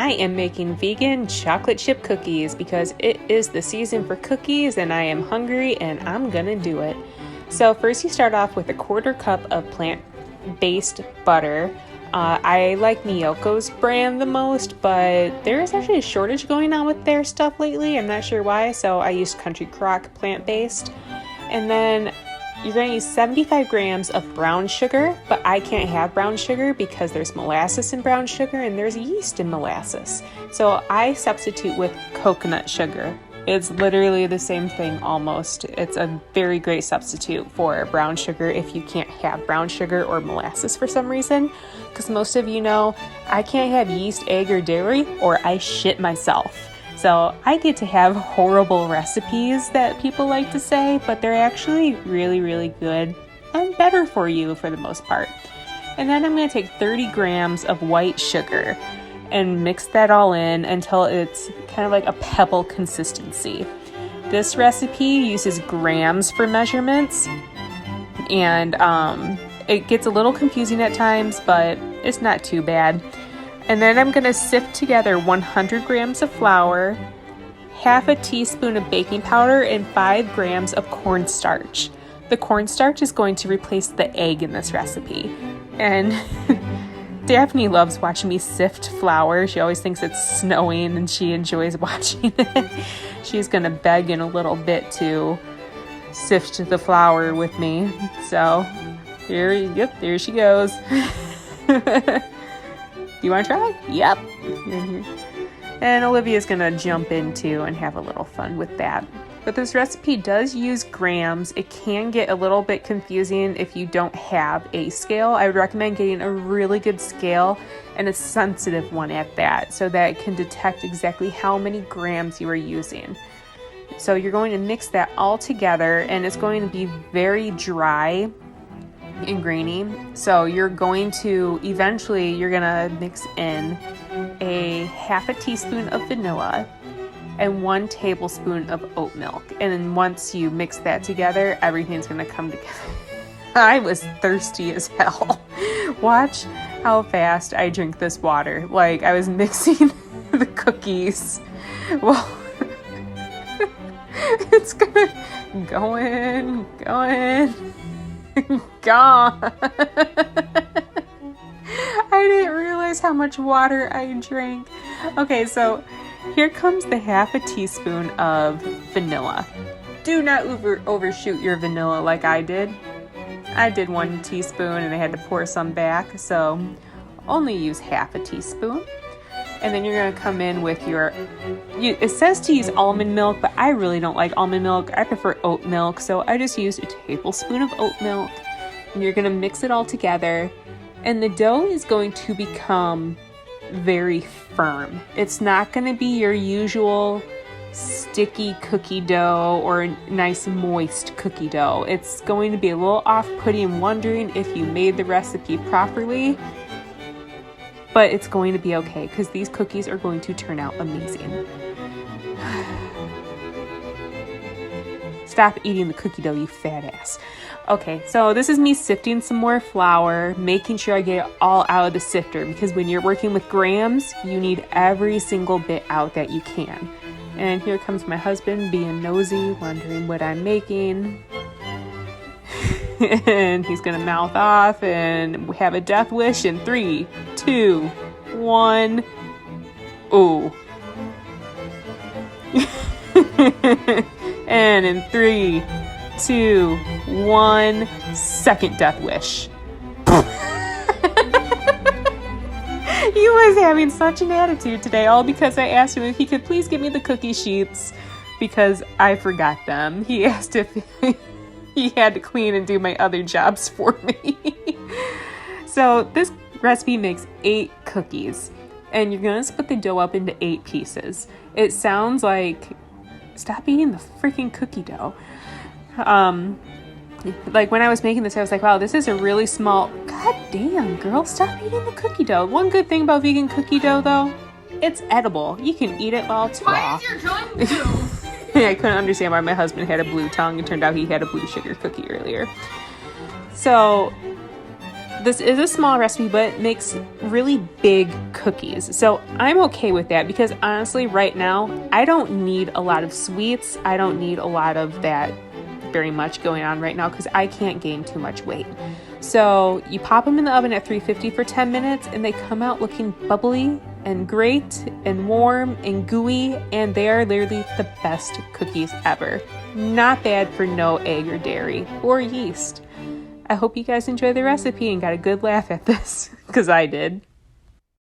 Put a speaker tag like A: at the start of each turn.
A: I am making vegan chocolate chip cookies because it is the season for cookies and I am hungry and I'm gonna do it. So first you start off with a 1/4 cup of plant-based butter. I like Miyoko's brand the most, but there is actually a shortage going on with their stuff lately. I'm not sure why, so I used Country Crock plant-based. And then you're going to use 75 grams of brown sugar, but I can't have brown sugar because there's molasses in brown sugar and there's yeast in molasses. So I substitute with coconut sugar. It's literally the same thing almost. It's a very great substitute for brown sugar if you can't have brown sugar or molasses for some reason. Because most of you know, I can't have yeast, egg, or dairy or I shit myself. So I get to have horrible recipes that people like to say, but they're actually really, really good and better for you for the most part. And then I'm going to take 30 grams of white sugar and mix that all in until it's kind of like a pebble consistency. This recipe uses grams for measurements, and it gets a little confusing at times, but it's not too bad. And then I'm going to sift together 100 grams of flour, half a teaspoon of baking powder, and 5 grams of cornstarch. The cornstarch is going to replace the egg in this recipe. And Daphne loves watching me sift flour. She always thinks it's snowing and she enjoys watching it. She's going to beg in a little bit to sift the flour with me. So there she goes. Do you want to try? Yep. And Olivia's going to jump in too and have a little fun with that. But this recipe does use grams. It can get a little bit confusing if you don't have a scale. I would recommend getting a really good scale and a sensitive one at that, so that it can detect exactly how many grams you are using. So you're going to mix that all together, and it's going to be very dry and grainy. So you're going to mix in a half a teaspoon of vanilla and 1 tablespoon of oat milk. And then once you mix that together, everything's going to come together. I was thirsty as hell. Watch how fast I drink this water. Like, I was mixing the cookies. Well, it's gonna going. Gone. I didn't realize how much water I drank. Okay, so here comes the half a teaspoon of vanilla. Do not overshoot your vanilla like I did. I did 1 teaspoon and I had to pour some back, so only use half a teaspoon. And then you're going to come in with it says to use almond milk, but I really don't like almond milk. I prefer oat milk, so I just used a tablespoon of oat milk. And you're going to mix it all together. And the dough is going to become very firm. It's not going to be your usual sticky cookie dough or nice moist cookie dough. It's going to be a little off-putting and wondering if you made the recipe properly. But it's going to be okay because these cookies are going to turn out amazing. Stop eating the cookie dough, you fat ass. Okay, so this is me sifting some more flour, making sure I get it all out of the sifter, because when you're working with grams, you need every single bit out that you can. And here comes my husband being nosy, wondering what I'm making. And he's gonna mouth off and have a death wish in 3, 2, 1. Ooh. And in 3, 2, 1, second death wish. He was having such an attitude today, all because I asked him if he could please give me the cookie sheets because I forgot them. He asked if he had to clean and do my other jobs for me. So this recipe makes 8 cookies, and you're gonna split the dough up into 8 pieces. It sounds like, stop eating the freaking cookie dough. Like when I was making this, I was like, wow, this is a really small, god damn girl, stop eating the cookie dough. One good thing about vegan cookie dough though, it's edible. You can eat it while it's raw.
B: Why is your tongue blue?
A: I couldn't understand why my husband had a blue tongue. It turned out he had a blue sugar cookie earlier. So This is a small recipe, but it makes really big cookies. So I'm okay with that because honestly, right now, I don't need a lot of sweets. I don't need a lot of that very much going on right now because I can't gain too much weight. So you pop them in the oven at 350 for 10 minutes and they come out looking bubbly and great and warm and gooey, and they are literally the best cookies ever. Not bad for no egg or dairy or yeast. I hope you guys enjoy the recipe and got a good laugh at this because I did.